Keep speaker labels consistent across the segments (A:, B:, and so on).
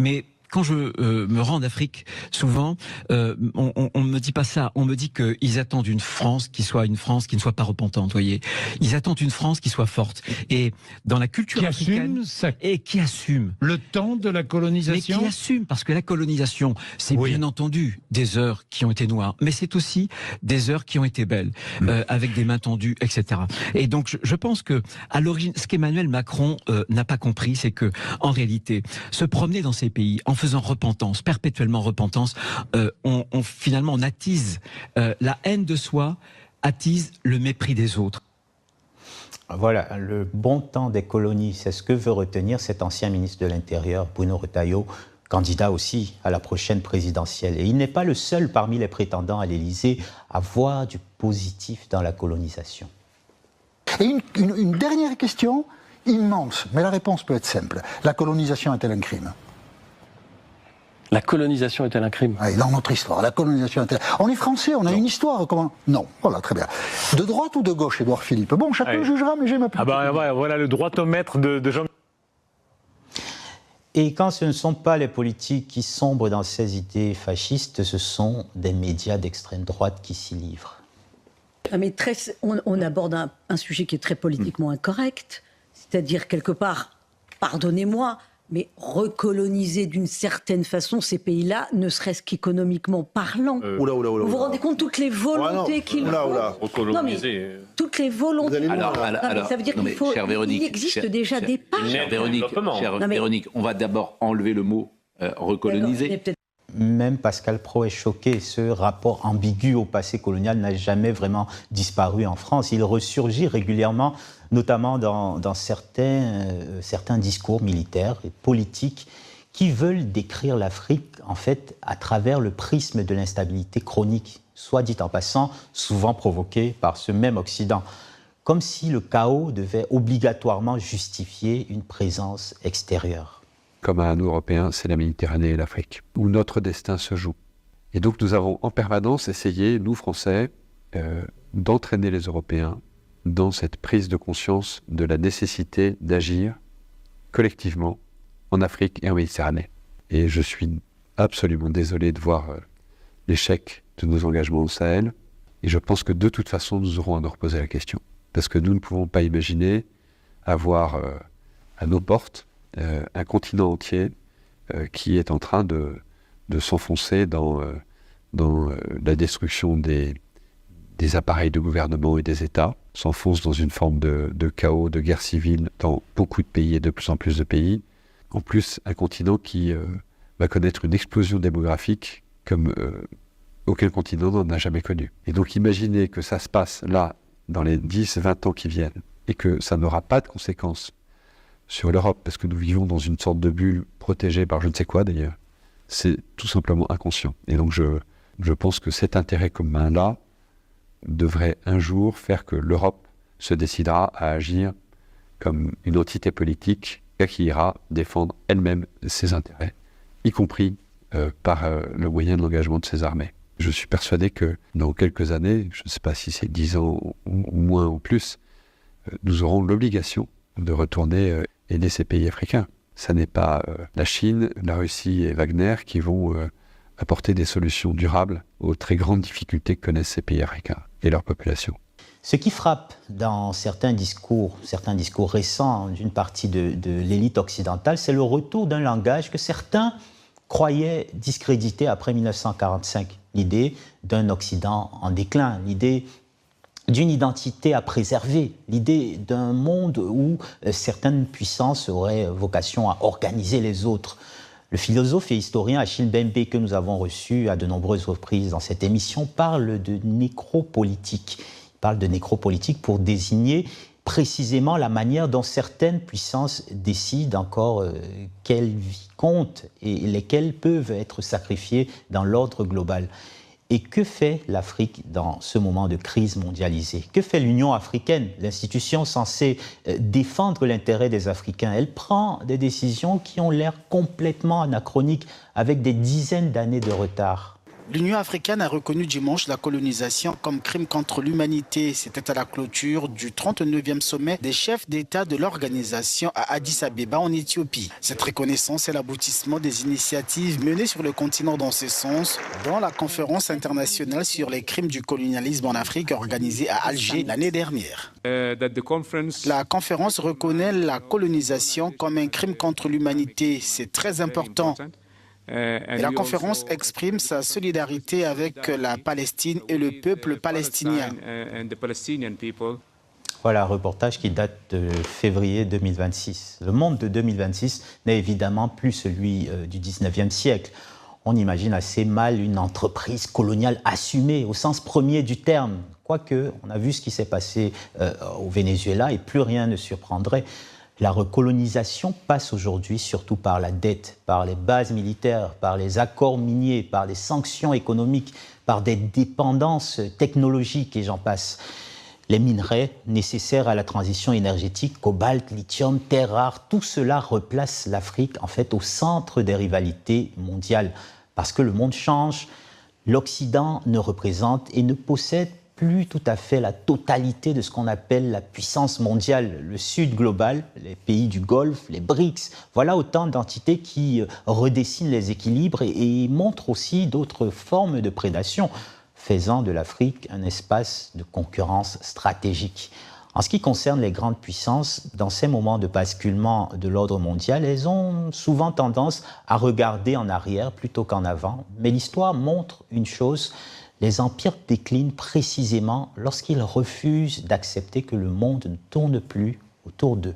A: Mais quand je me rends en Afrique, souvent, on me dit pas ça. On me dit qu'ils attendent une France qui ne soit pas repentante. Voyez, ils attendent une France qui soit forte. Et dans la culture africaine, qui assume
B: le temps de la colonisation.
A: Mais qui assume, parce que la colonisation, c'est bien entendu des heures qui ont été noires, mais c'est aussi des heures qui ont été belles, avec des mains tendues, etc. Et donc, je pense que à l'origine, ce qu'Emmanuel Macron n'a pas compris, c'est que, en réalité, se promener dans ces pays en faisant repentance, perpétuellement repentance, finalement on attise la haine de soi, attise le mépris des autres.
C: Voilà, le bon temps des colonies, c'est ce que veut retenir cet ancien ministre de l'Intérieur, Bruno Retailleau, candidat aussi à la prochaine présidentielle. Et il n'est pas le seul parmi les prétendants à l'Élysée à voir du positif dans la colonisation.
D: Et une dernière question immense, mais la réponse peut être simple. La colonisation est-elle un crime ?
E: La colonisation est-elle un crime ?
D: Oui, dans notre histoire, la colonisation est-elle... On est français, on a une histoire, comment... Non, voilà, très bien. De droite ou de gauche, Édouard Philippe ? Bon, chacun jugera, mais j'ai ma petite...
E: Voilà le droitomètre de Jean...
C: Et quand ce ne sont pas les politiques qui sombrent dans ces idées fascistes, ce sont des médias d'extrême droite qui s'y livrent.
F: Mais on aborde un sujet qui est très politiquement incorrect, c'est-à-dire quelque part, pardonnez-moi, mais recoloniser d'une certaine façon ces pays-là, ne serait-ce qu'économiquement parlant. Vous vous rendez compte toutes les volontés qu'ils ont.
E: Recoloniser.
F: Toutes les volontés.
G: Alors,
F: ça veut dire qu'il faut. Il existe déjà des pas.
G: Véronique, on va d'abord enlever le mot recoloniser.
C: Même Pascal Praud est choqué. Ce rapport ambigu au passé colonial n'a jamais vraiment disparu en France. Il ressurgit régulièrement, notamment dans certains discours militaires et politiques qui veulent décrire l'Afrique, en fait, à travers le prisme de l'instabilité chronique, soit dit en passant, souvent provoquée par ce même Occident. Comme si le chaos devait obligatoirement justifier une présence extérieure.
H: Comme à nous, Européens, c'est la Méditerranée et l'Afrique, où notre destin se joue. Et donc nous avons en permanence essayé, nous Français, d'entraîner les Européens dans cette prise de conscience de la nécessité d'agir collectivement en Afrique et en Méditerranée. Et je suis absolument désolé de voir l'échec de nos engagements au Sahel. Et je pense que de toute façon, nous aurons à nous reposer la question. Parce que nous ne pouvons pas imaginer avoir à nos portes un continent entier qui est en train de s'enfoncer dans la destruction des appareils de gouvernement et des États, s'enfonce dans une forme de chaos, de guerre civile dans beaucoup de pays et de plus en plus de pays. En plus, un continent qui va connaître une explosion démographique comme aucun continent n'en a jamais connu. Et donc imaginez que ça se passe là, dans les 10-20 ans qui viennent, et que ça n'aura pas de conséquences sur l'Europe, parce que nous vivons dans une sorte de bulle protégée par je ne sais quoi d'ailleurs, c'est tout simplement inconscient. Et donc je pense que cet intérêt commun-là devrait un jour faire que l'Europe se décidera à agir comme une entité politique qui ira défendre elle-même ses intérêts, y compris par le moyen de l'engagement de ses armées. Je suis persuadé que dans quelques années, je ne sais pas si c'est 10 ans ou moins ou plus, nous aurons l'obligation de retourner aider ces pays africains. Ça n'est pas la Chine, la Russie et Wagner qui vont apporter des solutions durables aux très grandes difficultés que connaissent ces pays africains et leur population.
C: Ce qui frappe dans certains discours récents d'une partie de l'élite occidentale, c'est le retour d'un langage que certains croyaient discrédité après 1945. L'idée d'un Occident en déclin, l'idée d'une identité à préserver, l'idée d'un monde où certaines puissances auraient vocation à organiser les autres. Le philosophe et historien Achille Mbembe, que nous avons reçu à de nombreuses reprises dans cette émission, parle de nécropolitique. Il parle de nécropolitique pour désigner précisément la manière dont certaines puissances décident encore quelle vie compte et lesquelles peuvent être sacrifiées dans l'ordre global. Et que fait l'Afrique dans ce moment de crise mondialisée? Que fait l'Union africaine, l'institution censée défendre l'intérêt des Africains? Elle prend des décisions qui ont l'air complètement anachroniques, avec des dizaines d'années de retard.
I: L'Union africaine a reconnu dimanche la colonisation comme crime contre l'humanité. C'était à la clôture du 39e sommet des chefs d'État de l'organisation à Addis Abeba en Éthiopie. Cette reconnaissance est l'aboutissement des initiatives menées sur le continent dans ce sens, dont la conférence internationale sur les crimes du colonialisme en Afrique organisée à Alger l'année dernière. La conférence reconnaît la colonisation comme un crime contre l'humanité. C'est très important. Et la conférence exprime sa solidarité avec la Palestine et le peuple palestinien.
C: Voilà un reportage qui date de février 2026. Le monde de 2026 n'est évidemment plus celui du 19e siècle. On imagine assez mal une entreprise coloniale assumée au sens premier du terme. Quoique, on a vu ce qui s'est passé au Venezuela et plus rien ne surprendrait. La recolonisation passe aujourd'hui surtout par la dette, par les bases militaires, par les accords miniers, par les sanctions économiques, par des dépendances technologiques et j'en passe. Les minerais nécessaires à la transition énergétique, cobalt, lithium, terres rares, tout cela replace l'Afrique en fait au centre des rivalités mondiales. Parce que le monde change, l'Occident ne représente et ne possède plus tout à fait la totalité de ce qu'on appelle la puissance mondiale, le Sud global, les pays du Golfe, les BRICS. Voilà autant d'entités qui redessinent les équilibres et montrent aussi d'autres formes de prédation, faisant de l'Afrique un espace de concurrence stratégique. En ce qui concerne les grandes puissances, dans ces moments de basculement de l'ordre mondial, elles ont souvent tendance à regarder en arrière plutôt qu'en avant. Mais l'histoire montre une chose: les empires déclinent précisément lorsqu'ils refusent d'accepter que le monde ne tourne plus autour d'eux.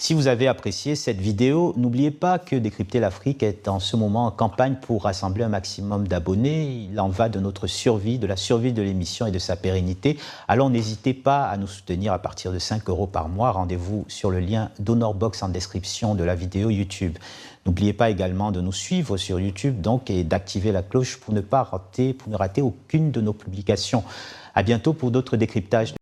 C: Si vous avez apprécié cette vidéo, n'oubliez pas que Décrypter l'Afrique est en ce moment en campagne pour rassembler un maximum d'abonnés. Il en va de notre survie, de la survie de l'émission et de sa pérennité. Alors n'hésitez pas à nous soutenir à partir de 5 € par mois. Rendez-vous sur le lien DonorBox en description de la vidéo YouTube. N'oubliez pas également de nous suivre sur YouTube donc, et d'activer la cloche pour ne rater aucune de nos publications. À bientôt pour d'autres décryptages.